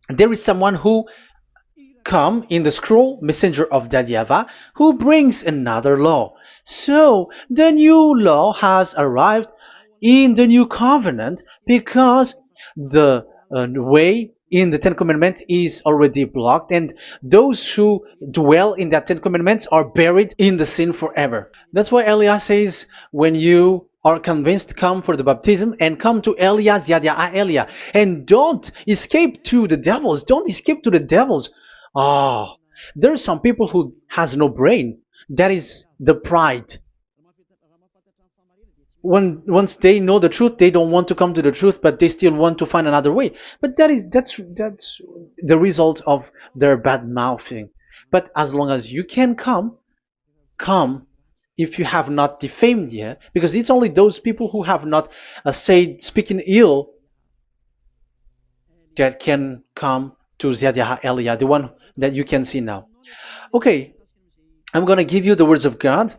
there is someone who come in the scroll, messenger of that YAHVAH, who brings another law. So the new law has arrived in the new covenant because the way in the Ten Commandments is already blocked, and those who dwell in that Ten Commandments are buried in the sin forever. That's why Elias says, when you are convinced, come for the baptism and come to Elias Yada Elia, and don't escape to the devils. Don't escape to the devils. Ah, there are some people who has no brain. That is the pride. Once they know the truth, they don't want to come to the truth, but they still want to find another way. But that's the result of their bad mouthing. But as long as you can come if you have not defamed yet, because it's only those people who have not said speaking ill that can come to Ziyad Elia, the one that you can see now. Okay, I'm going to give you the words of God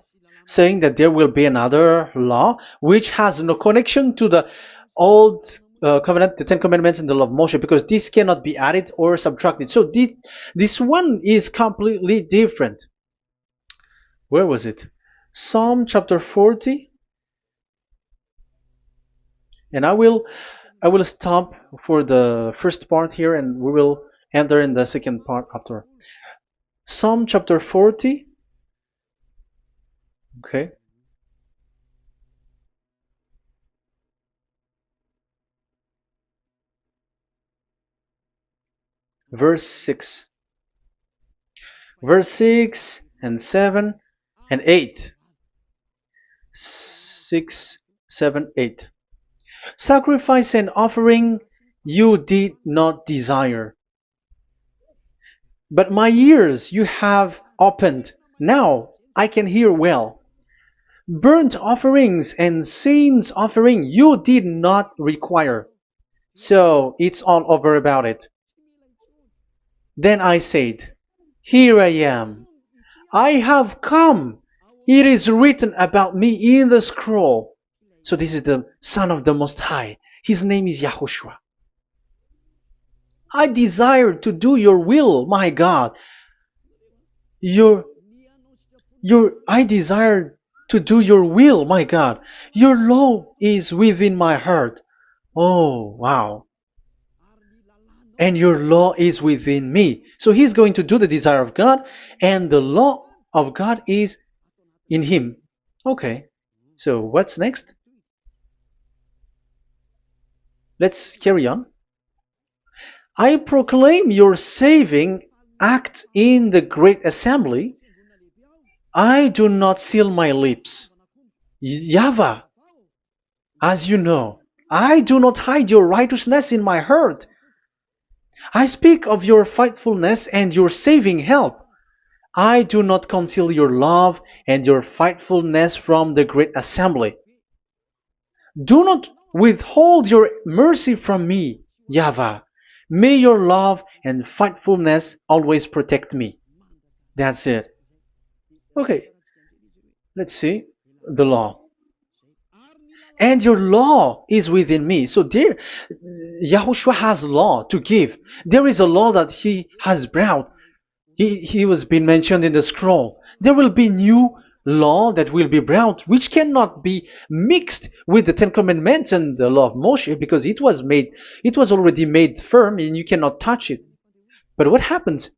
saying that there will be another law which has no connection to the old covenant, the Ten Commandments and the law of Moshe, because this cannot be added or subtracted. So this one is completely different. Where was it? Psalm chapter 40. And I will stop for the first part here, and we will enter in the second part after. Psalm chapter 40. Okay. Verse 6. Verse 6 and 7 and 8. 6, 7, 8. Sacrifice and offering you did not desire, but my ears you have opened. Now I can hear well. Burnt offerings and sins offering you did not require. So it's all over about it. Then I said, here I am. I have come. It is written about me in the scroll. So this is the Son of the Most High. His name is YAHOSHUAH. I desire to do your will, my God. I desire to do your will, my God. Your law is within my heart. Oh, wow. And your law is within me. So he's going to do the desire of God, and the law of God is in him. Okay. So what's next? Let's carry on. I proclaim your saving act in the great assembly, I do not seal my lips. YAHVAH, as you know, I do not hide your righteousness in my heart. I speak of your faithfulness and your saving help. I do not conceal your love and your faithfulness from the great assembly. Do not withhold your mercy from me, YAHVAH. May your love and faithfulness always protect me. That's it. Okay, let's see the law. And your law is within me. So there, Yahushua has law to give. There is a law that he has brought. He was being mentioned in the scroll. There will be new law that will be brought, which cannot be mixed with the Ten Commandments and the law of Moshe, because it was already made firm, and you cannot touch it. But what happens?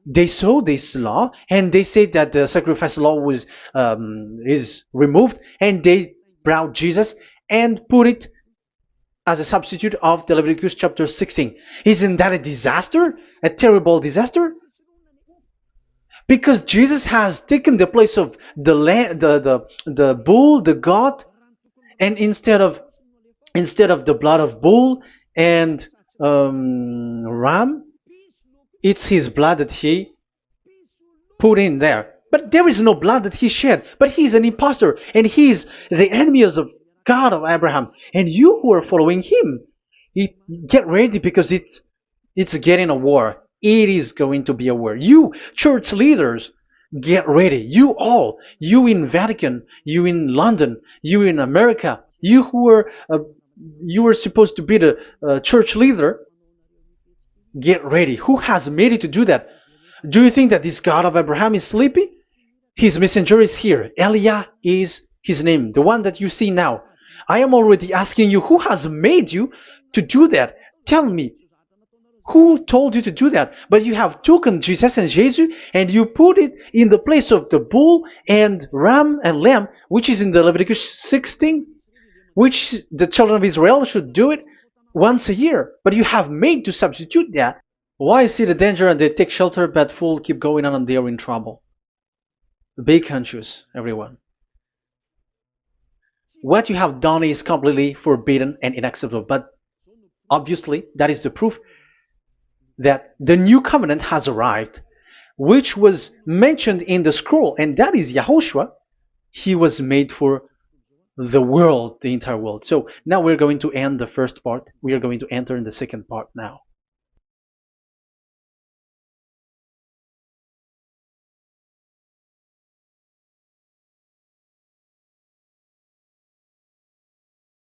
They saw this law, and they said that the sacrifice law was is removed, and they brought Jesus and put it as a substitute of the Leviticus chapter 16. Isn't that a disaster? A terrible disaster? Because Jesus has taken the place of the bull, the goat, and instead of the blood of bull and ram, it's his blood that he put in there. But there is no blood that he shed. But he's an impostor, and he's the enemy of God of Abraham. And you who are following him, get ready, because it's getting a war. It is going to be a war. You church leaders, get ready. You all, you in Vatican, you in London, you in America, you are supposed to be the church leader. Get ready. Who has made it to do that? Do you think that this God of Abraham is sleepy? His messenger is here. Eliah is his name, the one that you see now. I am already asking you, who has made you to do that? Tell me, who told you to do that? But you have taken Jesus and Jesus, and you put it in the place of the bull and ram and lamb, which is in the Leviticus 16, which the children of Israel should do it once a year. But you have made to substitute that. Why see the danger and they take shelter, but fool keep going on and they are in trouble? Be conscious, everyone. What you have done is completely forbidden and unacceptable. But obviously, that is the proof that the new covenant has arrived, which was mentioned in the scroll, and that is Yahushua. He was made for the world, the entire world. So now we're going to end the first part. We are going to enter in the second part now.